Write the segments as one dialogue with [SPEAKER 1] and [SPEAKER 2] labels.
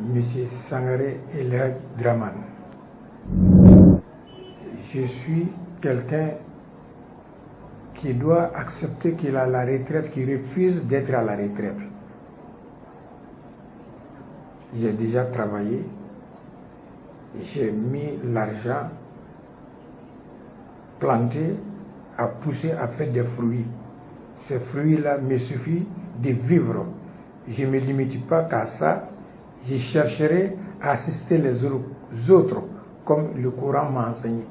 [SPEAKER 1] M. Sangaré Elhadji Dramane. Je suis quelqu'un qui doit accepter qu'il a la retraite, qui refuse d'être à la retraite. J'ai déjà travaillé, j'ai mis l'argent planté à pousser, à faire des fruits. Ces fruits-là me suffisent de vivre. Je ne me limite pas qu'à ça. Je chercherai à assister les autres, comme le Coran m'a enseigné.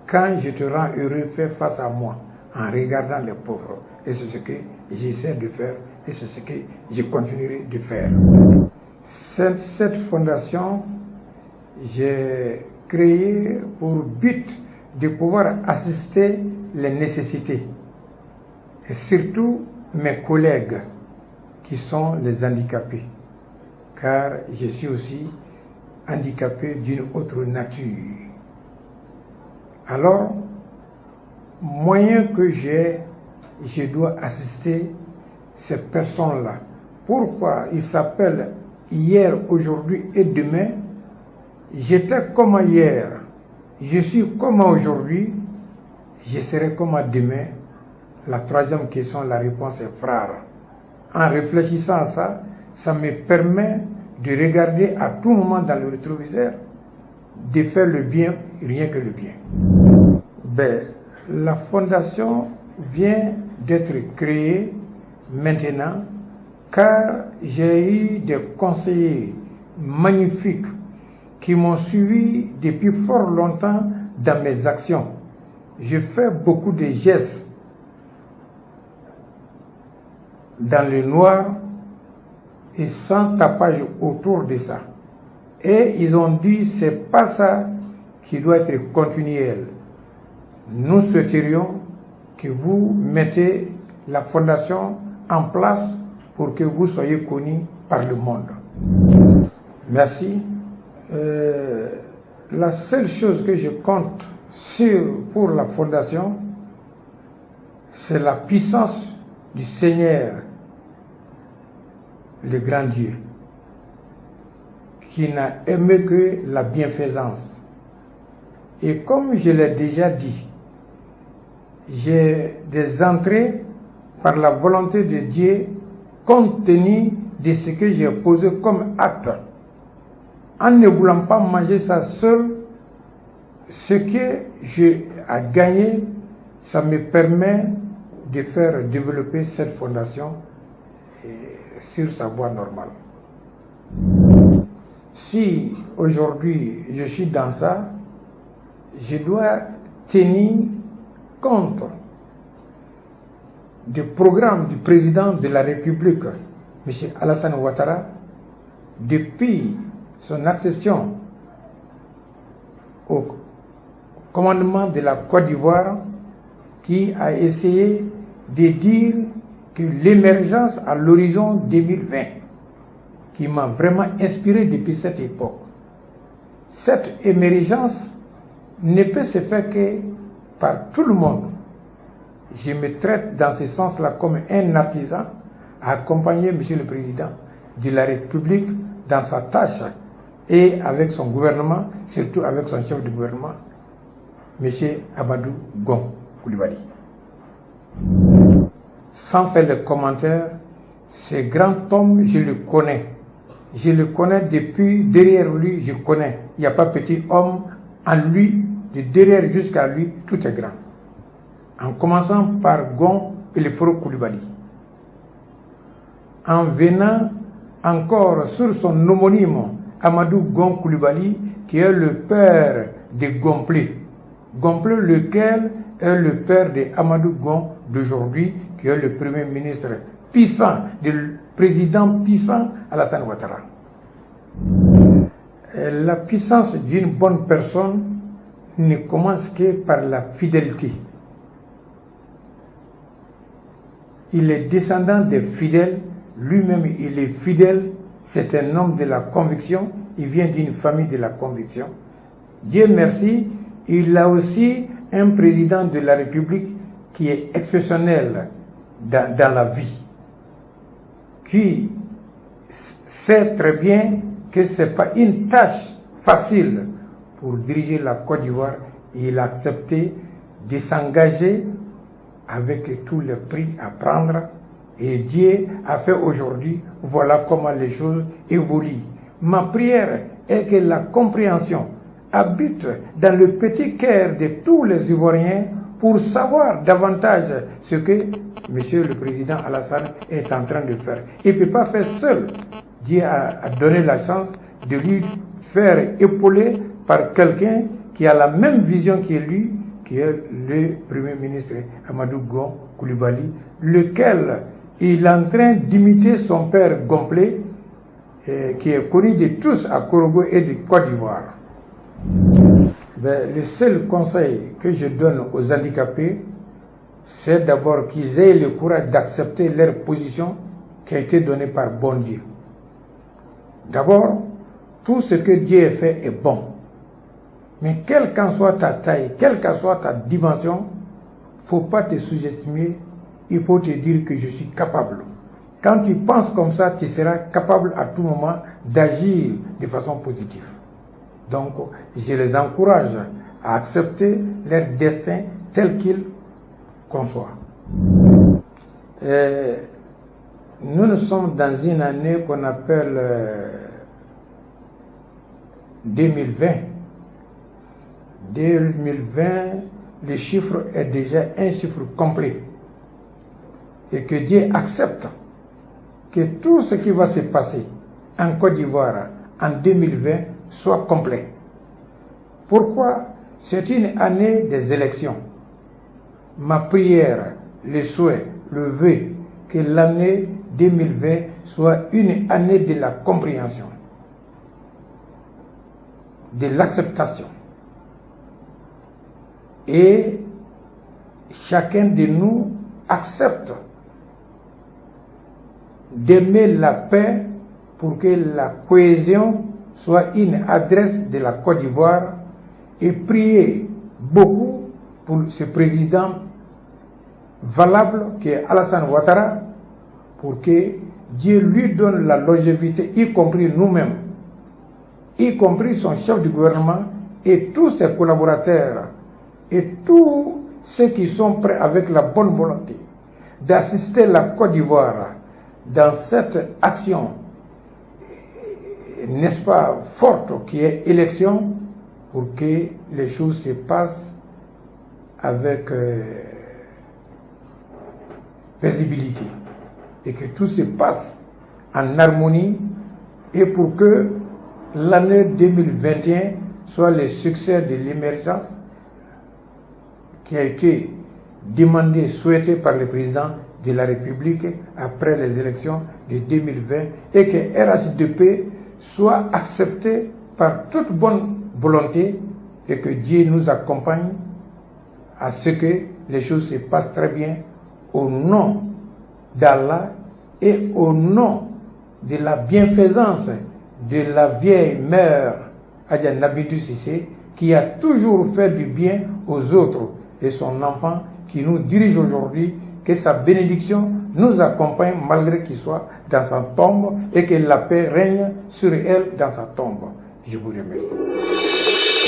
[SPEAKER 1] Quand je te rends heureux, fais face à moi en regardant les pauvres. Et c'est ce que j'essaie de faire et c'est ce que je continuerai de faire. Cette fondation, j'ai créé pour but de pouvoir assister les nécessités. Et surtout mes collègues qui sont les handicapés. Car je suis aussi handicapé d'une autre nature. Alors, moyen que j'ai, je dois assister ces personnes-là. Pourquoi ils s'appellent hier, aujourd'hui et demain? J'étais comme hier, je suis comme aujourd'hui, je serai comme demain. La troisième question, la réponse est frère. En réfléchissant à ça, ça me permet de regarder à tout moment dans le rétroviseur, de faire le bien, rien que le bien. La fondation vient d'être créée maintenant car j'ai eu des conseillers magnifiques qui m'ont suivi depuis fort longtemps dans mes actions. Je fais beaucoup de gestes dans le noir et sans tapage autour de ça. Et ils ont dit, c'est pas ça qui doit être continuel. Nous souhaiterions que vous mettez la fondation en place pour que vous soyez connus par le monde. Merci. La seule chose que je compte sur pour la fondation, c'est la puissance du Seigneur, le grand Dieu, qui n'a aimé que la bienfaisance. Et comme je l'ai déjà dit, j'ai des entrées par la volonté de Dieu compte tenu de ce que j'ai posé comme acte. En ne voulant pas manger ça seul, ce que j'ai à gagner, ça me permet de faire développer cette fondation sur sa voie normale. Si aujourd'hui je suis dans ça, je dois tenir compte du programme du président de la République, M. Alassane Ouattara, depuis son accession au commandement de la Côte d'Ivoire, qui a essayé de dire que l'émergence à l'horizon 2020, qui m'a vraiment inspiré depuis cette époque, cette émergence ne peut se faire que par tout le monde. Je me traite dans ce sens-là comme un artisan à accompagner M. le Président de la République dans sa tâche et avec son gouvernement, surtout avec son chef de gouvernement, M. Amadou Gon Coulibaly. Sans faire de commentaires, ce grand homme, je le connais. Je le connais depuis, derrière lui, je connais. Il n'y a pas petit homme en lui, de derrière jusqu'à lui, tout est grand. En commençant par Gon Peleforo Coulibaly. En venant encore sur son homonyme, Amadou Gon Coulibaly, qui est le père de Gomplé. Gomplé, lequel est le père de Amadou Gon d'aujourd'hui, qui est le premier ministre puissant, le président puissant Alassane Ouattara. La puissance d'une bonne personne ne commence que par la fidélité. Il est descendant des fidèles, lui-même il est fidèle, c'est un homme de la conviction, il vient d'une famille de la conviction. Dieu merci, il a aussi un président de la République qui est exceptionnel dans la vie, qui sait très bien que ce n'est pas une tâche facile pour diriger la Côte d'Ivoire. Il a accepté de s'engager avec tous les prix à prendre. Et Dieu a fait aujourd'hui, voilà comment les choses évoluent. Ma prière est que la compréhension habite dans le petit cœur de tous les Ivoiriens pour savoir davantage ce que Monsieur le Président Alassane est en train de faire. Il ne peut pas faire seul. Dieu a donné la chance de lui faire épauler par quelqu'un qui a la même vision que lui, qui est le Premier ministre Amadou Gon Coulibaly, lequel il est en train d'imiter son père Gomplé, qui est connu de tous à Korogo et de Côte d'Ivoire. Le seul conseil que je donne aux handicapés, c'est d'abord qu'ils aient le courage d'accepter leur position qui a été donnée par bon Dieu. D'abord, tout ce que Dieu a fait est bon. Mais quelle qu'en soit ta taille, quelle qu'en soit ta dimension, il ne faut pas te sous-estimer, il faut te dire que je suis capable. Quand tu penses comme ça, tu seras capable à tout moment d'agir de façon positive. Donc, je les encourage à accepter leur destin tel qu'il conçoit. Nous sommes dans une année qu'on appelle 2020. 2020, le chiffre est déjà un chiffre complet. Et que Dieu accepte que tout ce qui va se passer en Côte d'Ivoire en 2020 soit complet. Pourquoi? C'est une année des élections. Ma prière, le souhait, le vœu, que l'année 2020 soit une année de la compréhension, de l'acceptation. Et chacun de nous accepte d'aimer la paix pour que la cohésion soit une adresse de la Côte d'Ivoire et prier beaucoup pour ce président valable qui est Alassane Ouattara pour que Dieu lui donne la longévité, y compris nous-mêmes, y compris son chef du gouvernement et tous ses collaborateurs et tous ceux qui sont prêts avec la bonne volonté d'assister la Côte d'Ivoire dans cette action, n'est-ce pas, forte qui est élection, pour que les choses se passent avec paisibilité et que tout se passe en harmonie et pour que l'année 2021 soit le succès de l'émergence qui a été demandé, souhaité par le président de la République après les élections de 2020 et que RHDP soit accepté par toute bonne volonté et que Dieu nous accompagne à ce que les choses se passent très bien au nom d'Allah et au nom de la bienfaisance de la vieille mère Adja Nabidou Cissé qui a toujours fait du bien aux autres et son enfant qui nous dirige aujourd'hui, que sa bénédiction nous accompagne malgré qu'il soit dans sa tombe et que la paix règne sur elle dans sa tombe. Je vous remercie.